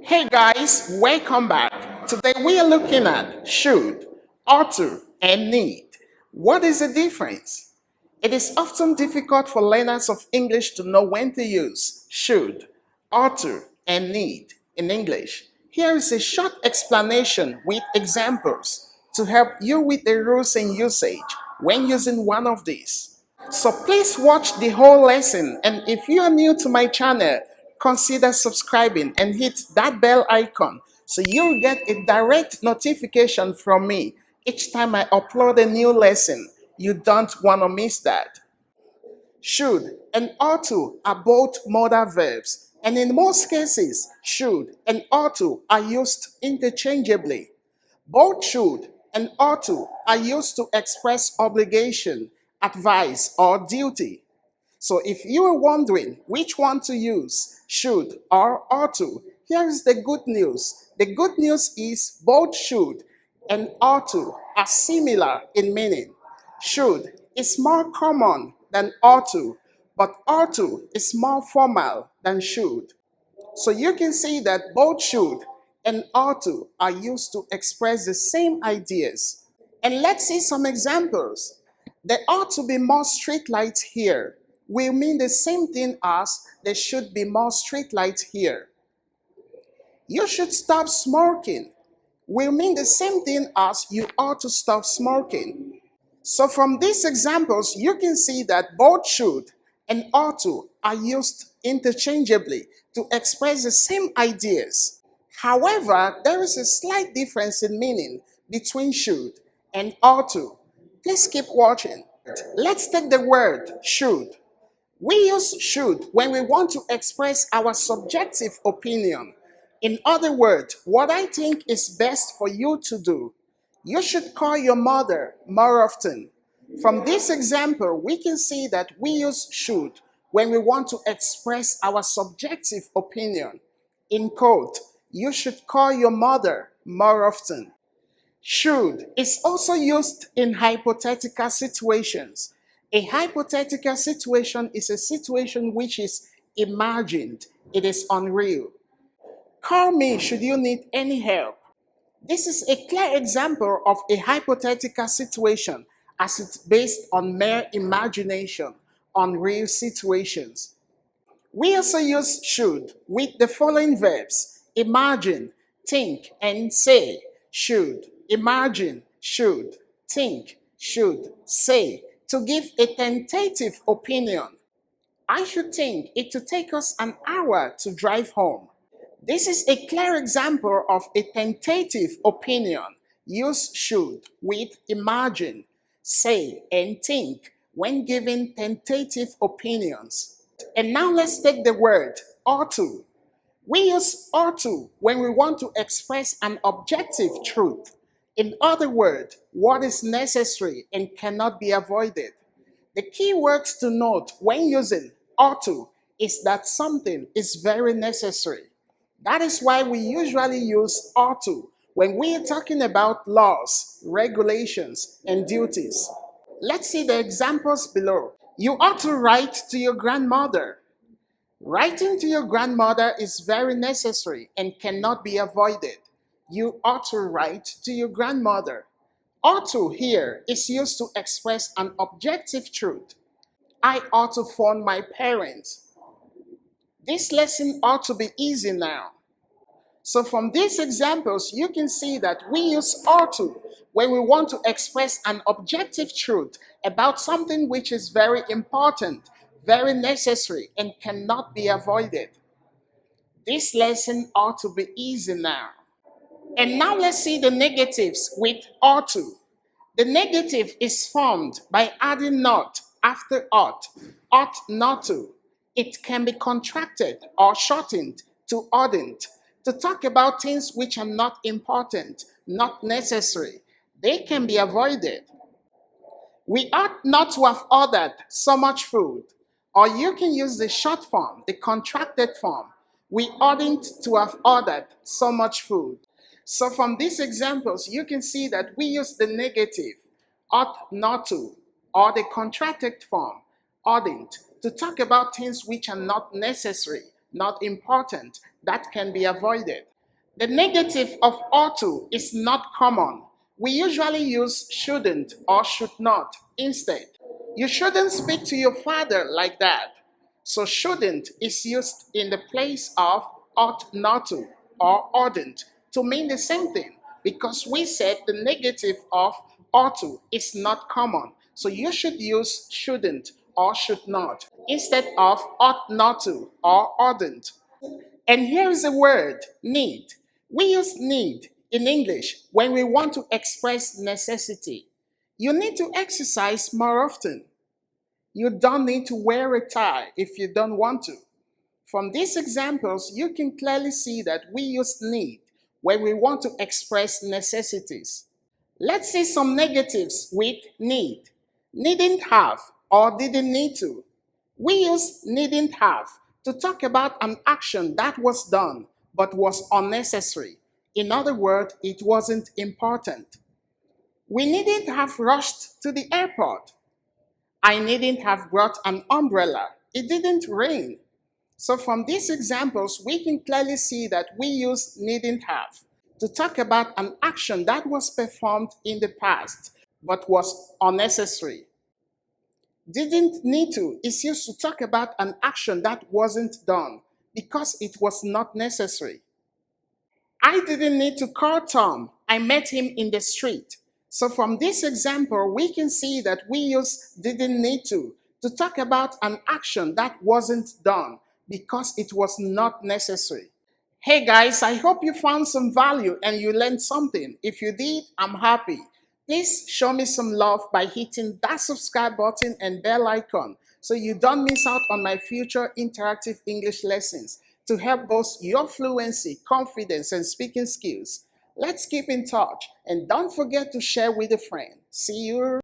Hey guys, welcome back. Today we are looking at should, ought to, and need. What is the difference? It is often difficult for learners of English to know when to use should, ought to, and need in English. Here is a short explanation with examples to help you with the rules and usage when using one of these. So please watch the whole lesson, and if you are new to my channel, consider subscribing and hit that bell icon so you'll get a direct notification from me each time I upload a new lesson. You don't want to miss that. Should and ought to are both modal verbs, and in most cases, should and ought to are used interchangeably. Both should and ought to are used to express obligation, advice, or duty. So if you are wondering which one to use, should or ought to, here is the good news. The good news is both should and ought to are similar in meaning. Should is more common than ought to, but ought to is more formal than should. So you can see that both should and ought to are used to express the same ideas. And let's see some examples. There ought to be more street lights here will mean the same thing as there should be more street lights here. You should stop smoking will mean the same thing as you ought to stop smoking. So from these examples, you can see that both should and ought to are used interchangeably to express the same ideas. However, there is a slight difference in meaning between should and ought to. Please keep watching. Let's take the word should. We use should when we want to express our subjective opinion. In other words, what I think is best for you to do. You should call your mother more often. From this example, we can see that we use should when we want to express our subjective opinion. In quote, you should call your mother more often. Should is also used in hypothetical situations. A hypothetical situation is a situation which is imagined, it is unreal. Call me should you need any help. This is a clear example of a hypothetical situation as it's based on mere imagination, on real situations. We also use should with the following verbs: imagine, think, and say. Should, imagine, should, think, should, say, to give a tentative opinion. I should think it to take us an hour to drive home. This is a clear example of a tentative opinion. Use should with imagine, say, and think when giving tentative opinions. And now let's take the word ought to. We use ought to when we want to express an objective truth. In other words, what is necessary and cannot be avoided. The key words to note when using ought to is that something is very necessary. That is why we usually use ought to when we are talking about laws, regulations, and duties. Let's see the examples below. You ought to write to your grandmother. Writing to your grandmother is very necessary and cannot be avoided. You ought to write to your grandmother. Ought to here is used to express an objective truth. I ought to phone my parents. This lesson ought to be easy now. So from these examples, you can see that we use ought to when we want to express an objective truth about something which is very important, very necessary, and cannot be avoided. This lesson ought to be easy now. And now let's see the negatives with ought to. The negative is formed by adding not after ought not to. It can be contracted or shortened to oughtn't to talk about things which are not important, not necessary. They can be avoided. We ought not to have ordered so much food. Or you can use the short form, the contracted form. We oughtn't to have ordered so much food. So from these examples, you can see that we use the negative, ought not to, or the contracted form, oughtn't, to talk about things which are not necessary, not important, that can be avoided. The negative of ought to is not common. We usually use shouldn't or should not instead. You shouldn't speak to your father like that. So shouldn't is used in the place of ought not to or oughtn't to mean the same thing because we said the negative of ought to is not common. So you should use shouldn't or should not instead of ought not to or oughtn't. And here is a word, need. We use need in English when we want to express necessity. You need to exercise more often. You don't need to wear a tie if you don't want to. From these examples, you can clearly see that we use need when we want to express necessities. Let's see some negatives with need. Needn't have or didn't need to. We use needn't have to talk about an action that was done but was unnecessary. In other words, it wasn't important. We needn't have rushed to the airport. I needn't have brought an umbrella. It didn't rain. So, from these examples, we can clearly see that we use needn't have to talk about an action that was performed in the past but was unnecessary. Didn't need to is used to talk about an action that wasn't done because it was not necessary. I didn't need to call Tom. I met him in the street. So from this example, we can see that we use didn't need to talk about an action that wasn't done because it was not necessary. Hey guys, I hope you found some value and you learned something. If you did, I'm happy. Please show me some love by hitting that subscribe button and bell icon so you don't miss out on my future interactive English lessons to help boost your fluency, confidence, and speaking skills. Let's keep in touch and don't forget to share with a friend. See you.